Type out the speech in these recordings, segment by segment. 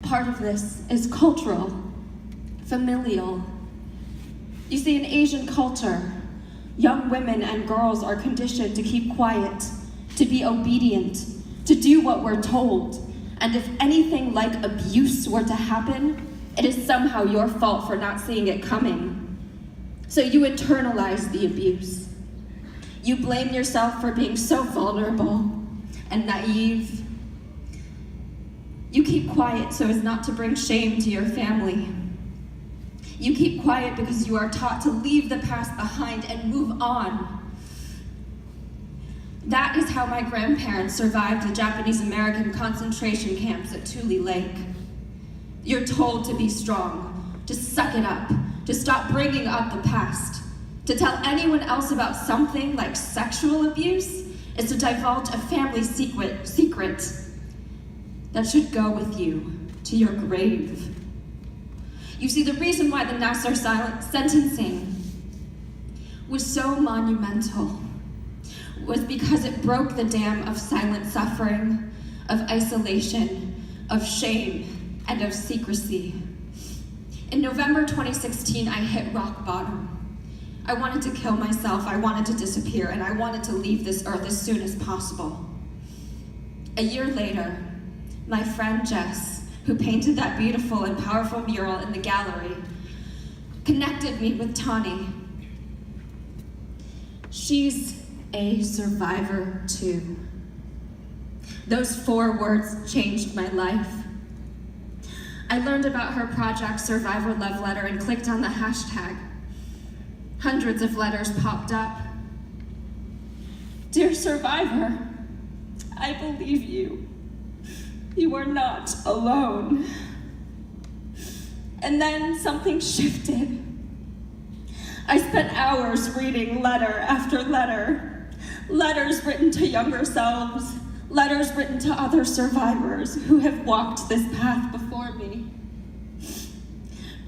part of this is cultural, familial. You see, in Asian culture, young women and girls are conditioned to keep quiet, to be obedient, to do what we're told. And if anything like abuse were to happen, it is somehow your fault for not seeing it coming. So you internalize the abuse. You blame yourself for being so vulnerable and naive. You keep quiet so as not to bring shame to your family. You keep quiet because you are taught to leave the past behind and move on. That is how my grandparents survived the Japanese-American concentration camps at Tule Lake. You're told to be strong, to suck it up, to stop bringing up the past. To tell anyone else about something like sexual abuse is to divulge a family secret that should go with you to your grave. You see, the reason why the Nassar sentencing was so monumental was because it broke the dam of silent suffering, of isolation, of shame, and of secrecy. In November 2016, I hit rock bottom. I wanted to kill myself, I wanted to disappear, and I wanted to leave this earth as soon as possible. A year later, my friend Jess, who painted that beautiful and powerful mural in the gallery, connected me with Tani. She's a survivor too. Those 4 words changed my life. I learned about her project, Survivor Love Letter, and clicked on the hashtag. Hundreds of letters popped up. Dear survivor, I believe you. You are not alone. And then something shifted. I spent hours reading letter after letter. Letters written to younger selves, letters written to other survivors who have walked this path before me.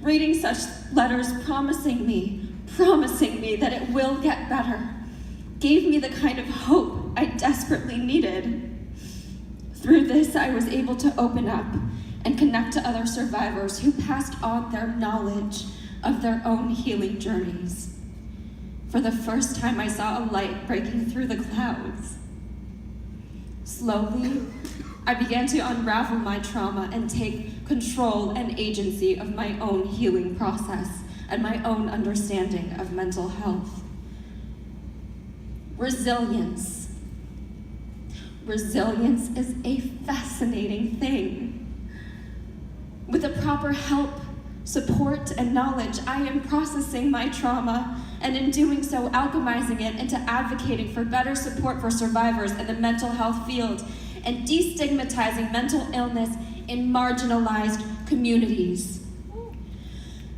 Reading such letters promising me that it will get better, gave me the kind of hope I desperately needed. Through this, I was able to open up and connect to other survivors who passed on their knowledge of their own healing journeys. For the first time, I saw a light breaking through the clouds. Slowly, I began to unravel my trauma and take control and agency of my own healing process and my own understanding of mental health. Resilience. Resilience is a fascinating thing. With the proper help, support, and knowledge, I am processing my trauma, and in doing so, alchemizing it into advocating for better support for survivors in the mental health field and destigmatizing mental illness in marginalized communities.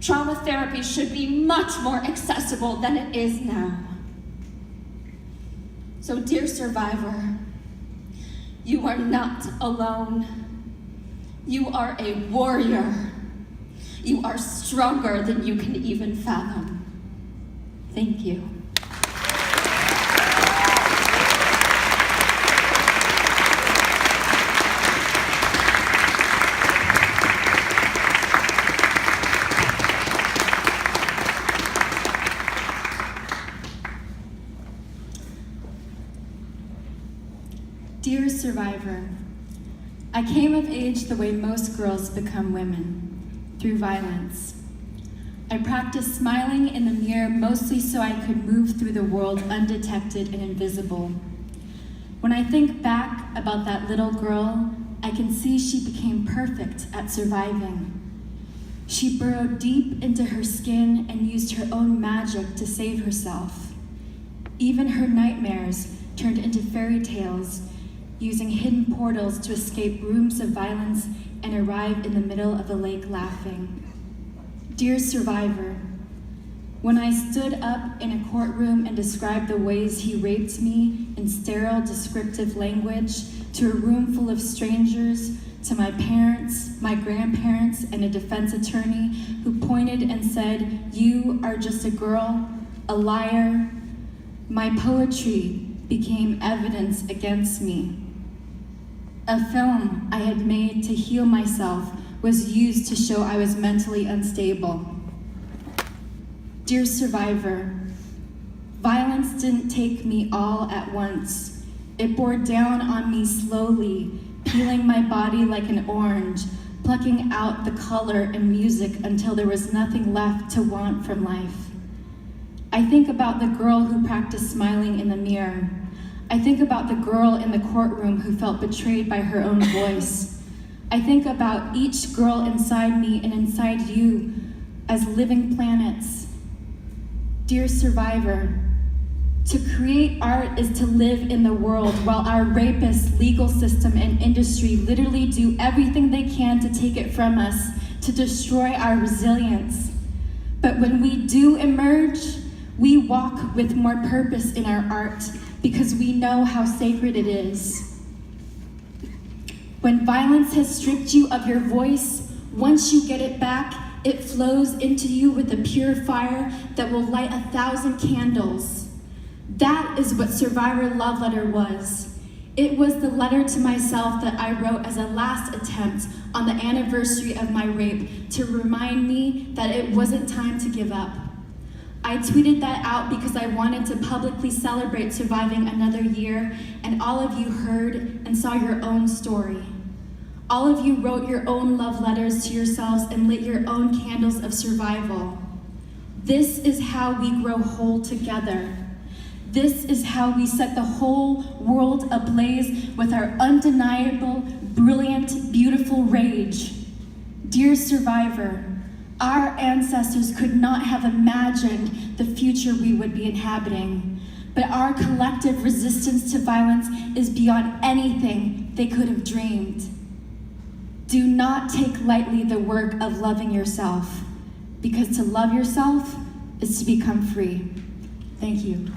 Trauma therapy should be much more accessible than it is now. So, dear survivor, you are not alone. You are a warrior. You are stronger than you can even fathom. Thank you. Dear survivor, I came of age the way most girls become women, through violence. I practiced smiling in the mirror mostly so I could move through the world undetected and invisible. When I think back about that little girl, I can see she became perfect at surviving. She burrowed deep into her skin and used her own magic to save herself. Even her nightmares turned into fairy tales, using hidden portals to escape rooms of violence and arrive in the middle of the lake laughing. Dear survivor, when I stood up in a courtroom and described the ways he raped me in sterile descriptive language to a room full of strangers, to my parents, my grandparents, and a defense attorney who pointed and said, "You are just a girl, a liar," my poetry became evidence against me. A film I had made to heal myself was used to show I was mentally unstable. Dear survivor, violence didn't take me all at once. It bore down on me slowly, peeling my body like an orange, plucking out the color and music until there was nothing left to want from life. I think about the girl who practiced smiling in the mirror. I think about the girl in the courtroom who felt betrayed by her own voice. I think about each girl inside me and inside you as living planets. Dear survivor, to create art is to live in the world while our rapists, legal system, and industry literally do everything they can to take it from us, to destroy our resilience. But when we do emerge, we walk with more purpose in our art because we know how sacred it is. When violence has stripped you of your voice, once you get it back, it flows into you with a pure fire that will light 1,000 candles. That is what Survivor Love Letter was. It was the letter to myself that I wrote as a last attempt on the anniversary of my rape to remind me that it wasn't time to give up. I tweeted that out because I wanted to publicly celebrate surviving another year, and all of you heard and saw your own story. All of you wrote your own love letters to yourselves and lit your own candles of survival. This is how we grow whole together. This is how we set the whole world ablaze with our undeniable, brilliant, beautiful rage. Dear survivor, our ancestors could not have imagined the future we would be inhabiting, but our collective resistance to violence is beyond anything they could have dreamed. Do not take lightly the work of loving yourself, because to love yourself is to become free. Thank you.